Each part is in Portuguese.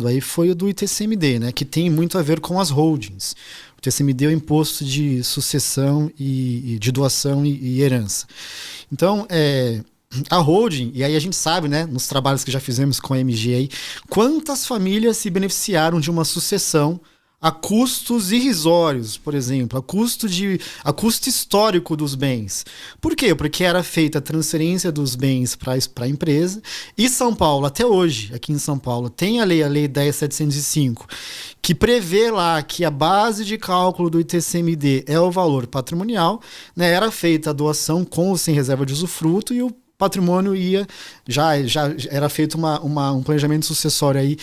aí foi o do ITCMD, né, que tem muito a ver com as holdings. O ITCMD é o imposto de sucessão e de doação e herança. Então, a holding, e aí a gente sabe, né, nos trabalhos que já fizemos com a MG aí, quantas famílias se beneficiaram de uma sucessão a custos irrisórios, por exemplo, a custo histórico dos bens. Por quê? Porque era feita a transferência dos bens para a empresa, e São Paulo, até hoje, aqui em São Paulo, tem a lei 10.705, que prevê lá que a base de cálculo do ITCMD é o valor patrimonial, né? Era feita a doação com ou sem reserva de usufruto, e o patrimônio já era feito um planejamento sucessório aí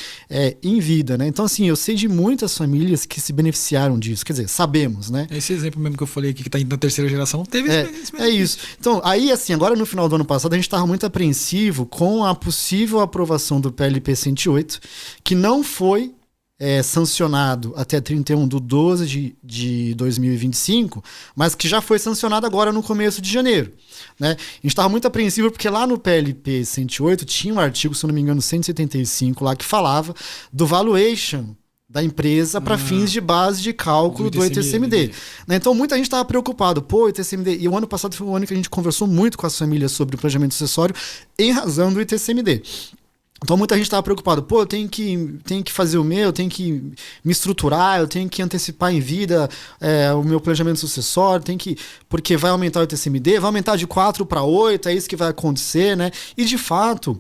em vida, né? Então, assim, eu sei de muitas famílias que se beneficiaram disso, quer dizer, sabemos, né? Esse exemplo mesmo que eu falei aqui, que está indo na terceira geração, teve esse É isso. Então, aí, assim, agora no final do ano passado, a gente estava muito apreensivo com a possível aprovação do PLP 108, que não foi sancionado até 31/12 de 2025, mas que já foi sancionado agora no começo de janeiro, né? A gente estava muito apreensivo porque lá no PLP 108 tinha um artigo, se eu não me engano, 175 lá, que falava do valuation da empresa para fins de base de cálculo do ITCMD. Né? Então muita gente estava preocupado, o ITCMD, e o ano passado foi um ano que a gente conversou muito com as famílias sobre o planejamento sucessório em razão do ITCMD. Então muita gente estava preocupada, eu tenho que fazer o meu, eu tenho que me estruturar, eu tenho que antecipar em vida o meu planejamento sucessório, porque vai aumentar o ITCMD, vai aumentar de 4 para 8, é isso que vai acontecer, né? E de fato,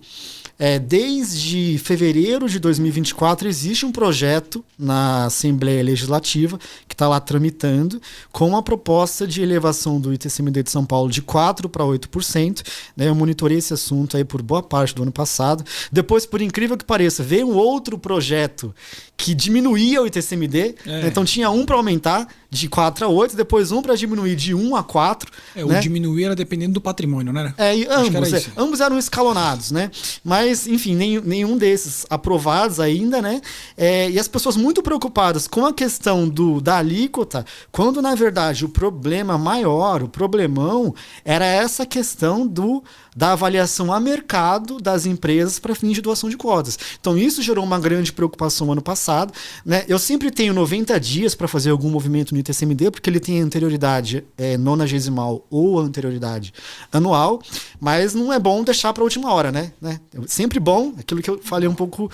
desde fevereiro de 2024 existe um projeto na Assembleia Legislativa que está lá tramitando com uma proposta de elevação do ITCMD de São Paulo de 4% para 8%. Né? Eu monitorei esse assunto aí por boa parte do ano passado. Depois, por incrível que pareça, veio um outro projeto que diminuía o ITCMD. Né? Então tinha um para aumentar de 4 a 8, depois um para diminuir de 1 a 4. O diminuir era dependendo do patrimônio, né? E ambos eram escalonados, né? Mas, enfim, nenhum desses aprovados ainda, né? E as pessoas muito preocupadas com a questão da alíquota, quando, na verdade, o problema maior, o problemão, era essa questão da avaliação a mercado das empresas para fins de doação de cotas. Então, isso gerou uma grande preocupação no ano passado, né? Eu sempre tenho 90 dias para fazer algum movimento no ITCMD, porque ele tem anterioridade nonagesimal ou anterioridade anual, mas não é bom deixar para a última hora, né? Sempre bom, aquilo que eu falei um pouco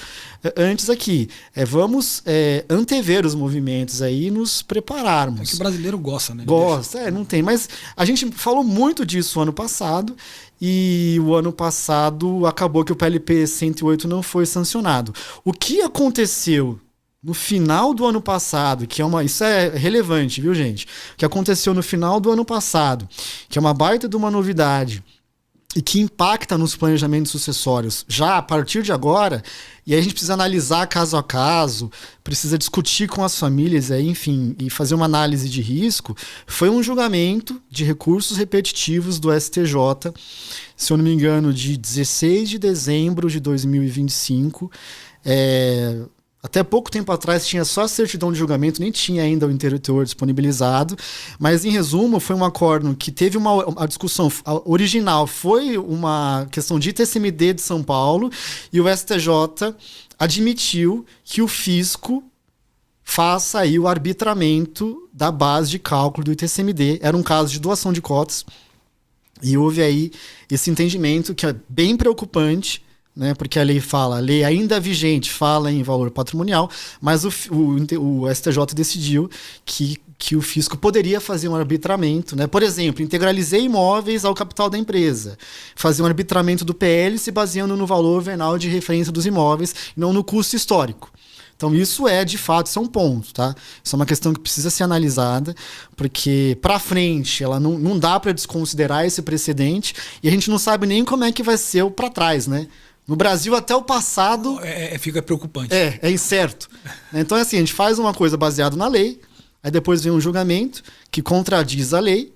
antes aqui, vamos antever os movimentos aí e nos prepararmos. É que o brasileiro gosta, né? Gosta, não tem, mas a gente falou muito disso ano passado, e o ano passado acabou que o PLP 108 não foi sancionado. O que aconteceu no final do ano passado, isso é relevante, viu, gente? O que aconteceu no final do ano passado, que é uma baita de uma novidade e que impacta nos planejamentos sucessórios já a partir de agora, e aí a gente precisa analisar caso a caso, precisa discutir com as famílias, enfim, e fazer uma análise de risco, foi um julgamento de recursos repetitivos do STJ, se eu não me engano, de 16 de dezembro de 2025, até pouco tempo atrás tinha só a certidão de julgamento, nem tinha ainda o interlocutor disponibilizado, mas em resumo foi um acórdão que teve a discussão original, foi uma questão de ITCMD de São Paulo, e o STJ admitiu que o fisco faça aí o arbitramento da base de cálculo do ITCMD. Era um caso de doação de cotas, e houve aí esse entendimento que é bem preocupante, né, porque a lei ainda vigente fala em valor patrimonial, mas o STJ decidiu que o fisco poderia fazer um arbitramento, né? Por exemplo, integralizei imóveis ao capital da empresa, fazer um arbitramento do PL se baseando no valor venal de referência dos imóveis, não no custo histórico. Então isso de fato, isso é um ponto, tá? Isso é uma questão que precisa ser analisada, porque para frente ela não dá para desconsiderar esse precedente, e a gente não sabe nem como é que vai ser o para trás, né? No Brasil, até o passado... Fica preocupante. É incerto. Então, assim, a gente faz uma coisa baseada na lei, aí depois vem um julgamento que contradiz a lei,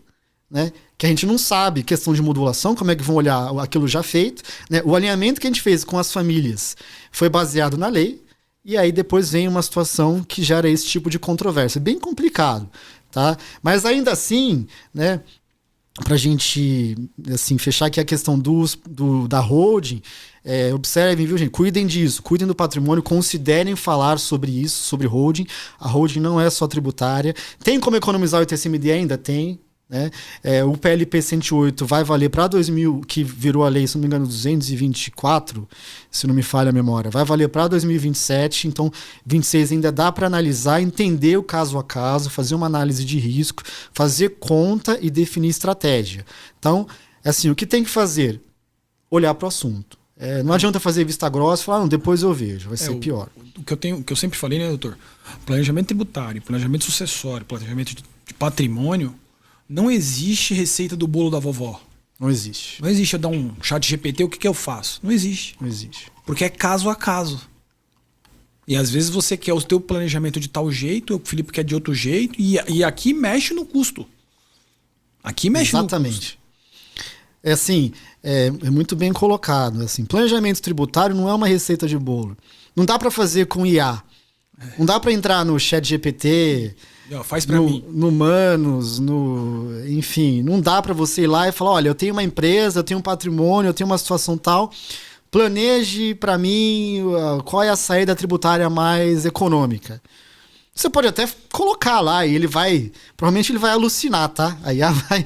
né? Que a gente não sabe, questão de modulação, como é que vão olhar aquilo já feito. Né? O alinhamento que a gente fez com as famílias foi baseado na lei, e aí depois vem uma situação que gera esse tipo de controvérsia. Bem complicado, tá? Mas ainda assim, né? Para a gente assim, fechar aqui a questão da holding, Observem, viu, gente? Cuidem disso, cuidem do patrimônio, considerem falar sobre isso, sobre holding. A holding não é só tributária. Tem como economizar o ITCMD ainda? Tem. Né? O PLP 108 vai valer para 2000, que virou a lei, se não me engano, 224, se não me falha a memória, vai valer para 2027, então 26 ainda dá para analisar, entender o caso a caso, fazer uma análise de risco, fazer conta e definir estratégia. Então, assim, o que tem que fazer? Olhar para o assunto. Não adianta fazer vista grossa e falar, não, depois eu vejo, vai ser pior. O que eu sempre falei, né, doutor? Planejamento tributário, planejamento sucessório, planejamento de patrimônio. Não existe receita do bolo da vovó. Não existe. Não existe eu dar um chat GPT, o que eu faço? Não existe. Não existe. Porque é caso a caso. E às vezes você quer o teu planejamento de tal jeito, o Felipe quer de outro jeito, e aqui mexe no custo. Aqui mexe no custo. Exatamente. Assim, é muito bem colocado. Assim, planejamento tributário não é uma receita de bolo. Não dá para fazer com IA. Não dá para entrar no chat GPT... Faz pra mim. No Manos, enfim, não dá para você ir lá e falar, olha, eu tenho uma empresa, eu tenho um patrimônio, eu tenho uma situação tal, planeje para mim qual é a saída tributária mais econômica. Você pode até colocar lá e provavelmente ele vai alucinar, tá? Aí vai,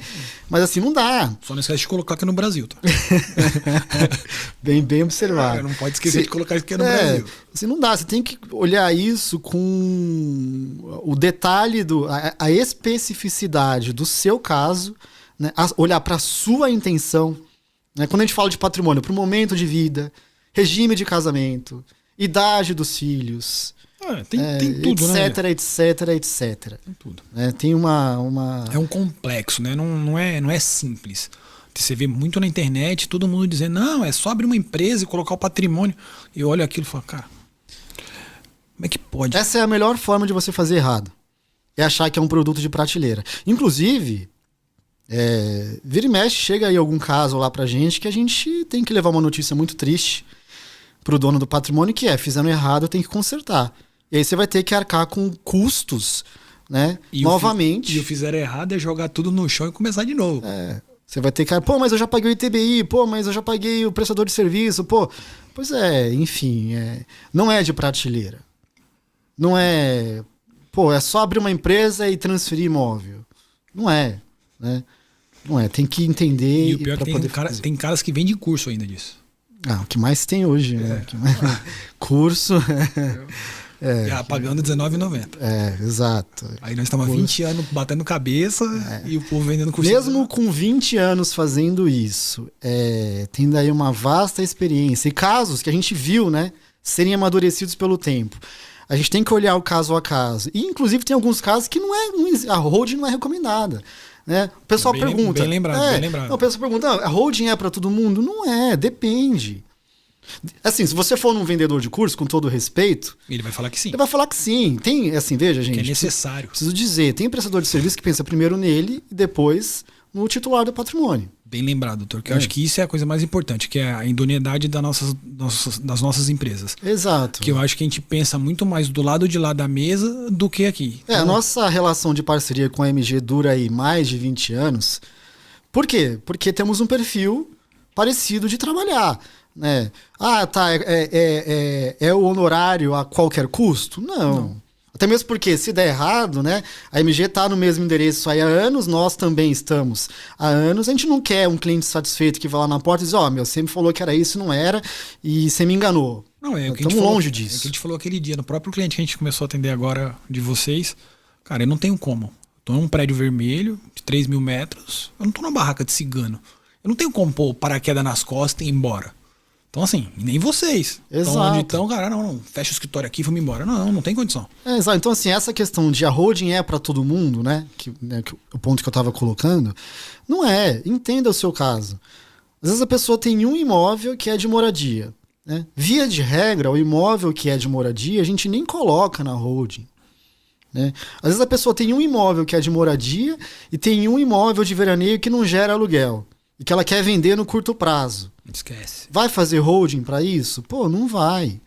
mas assim, não dá. Só não esquece de colocar aqui no Brasil, tá? bem observado. Não pode esquecer de colocar aqui no Brasil. Assim, não dá, você tem que olhar isso com o detalhe, a especificidade do seu caso, né? Olhar para a sua intenção. Né? Quando a gente fala de patrimônio, para o momento de vida, regime de casamento, idade dos filhos... Tem tudo, etc, né? etc. Tem tudo. Tem uma... É um complexo, né? Não é simples. Você vê muito na internet, todo mundo dizendo, não, é só abrir uma empresa e colocar o patrimônio. E eu olho aquilo e falo, cara, como é que pode? Essa é a melhor forma de você fazer errado. É achar que é um produto de prateleira. Inclusive, vira e mexe, chega aí algum caso lá pra gente que a gente tem que levar uma notícia muito triste pro dono do patrimônio, que fizeram errado, tem que consertar. E aí você vai ter que arcar com custos, né? Novamente. E o fizeram errado é jogar tudo no chão e começar de novo. Você vai ter que... mas eu já paguei o ITBI, mas eu já paguei o prestador de serviço, Pois enfim, não é de prateleira. Não é... é só abrir uma empresa e transferir imóvel. Não é, né? Não é, tem que entender... E o pior é que tem caras que vendem curso ainda disso. O que mais tem hoje, né? Curso... pagando R$19,90. Exato. Aí nós estamos há 20 anos batendo cabeça e o povo vendendo curso. Mesmo com 20 anos fazendo isso, tendo aí uma vasta experiência e casos que a gente viu, né, serem amadurecidos pelo tempo. A gente tem que olhar o caso a caso. E, inclusive, tem alguns casos que a holding não é recomendada. Né? O pessoal pergunta... Bem lembrado. O pessoal pergunta, a holding é para todo mundo? Não é, depende. Assim, se você for num vendedor de curso, com todo respeito... Ele vai falar que sim. Ele vai falar que sim. Tem, assim, veja, gente... Que é necessário. Preciso dizer, tem prestador de serviço que pensa primeiro nele e depois no titular do patrimônio. Bem lembrado, doutor, que eu acho que isso é a coisa mais importante, que é a idoneidade das nossas empresas. Exato. Que eu acho que a gente pensa muito mais do lado de lá da mesa do que aqui. A nossa relação de parceria com a MG dura aí mais de 20 anos. Por quê? Porque temos um perfil parecido de trabalhar. Né? É o honorário a qualquer custo? Não. Até mesmo porque, se der errado, né, a MG está no mesmo endereço aí há anos, nós também estamos há anos. A gente não quer um cliente satisfeito que vai lá na porta e diz, você me falou que era isso, não era, e você me enganou. Não, estamos longe disso. É o que a gente falou aquele dia, no próprio cliente que a gente começou a atender agora de vocês. Cara, eu não tenho como. Estou num prédio vermelho, de 3.000 metros, eu não estou numa barraca de cigano. Eu não tenho como pôr paraquedas nas costas e ir embora. Então, assim, nem vocês. Exato. Então, onde estão, cara, não, fecha o escritório aqui e vamos embora. Não tem condição. Exato. Então, assim, essa questão de a holding é para todo mundo, né? O ponto que eu estava colocando, não é. Entenda o seu caso. Às vezes a pessoa tem um imóvel que é de moradia. Né? Via de regra, o imóvel que é de moradia, a gente nem coloca na holding. Né? Às vezes a pessoa tem um imóvel que é de moradia e tem um imóvel de veraneio que não gera aluguel. E que ela quer vender no curto prazo. Esquece. Vai fazer holding para isso? Não vai.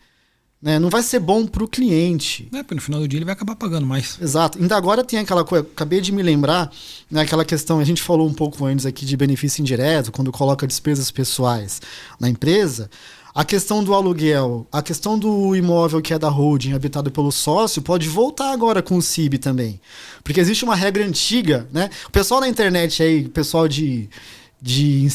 Né? Não vai ser bom para o cliente. Porque no final do dia ele vai acabar pagando mais. Exato. Ainda agora tem aquela coisa, acabei de me lembrar, né, aquela questão, a gente falou um pouco antes aqui de benefício indireto, quando coloca despesas pessoais na empresa. a questão do aluguel, a questão do imóvel que é da holding, habitado pelo sócio, pode voltar agora com o CIB também. Porque existe uma regra antiga, né? O pessoal na internet aí, o pessoal de Instagram,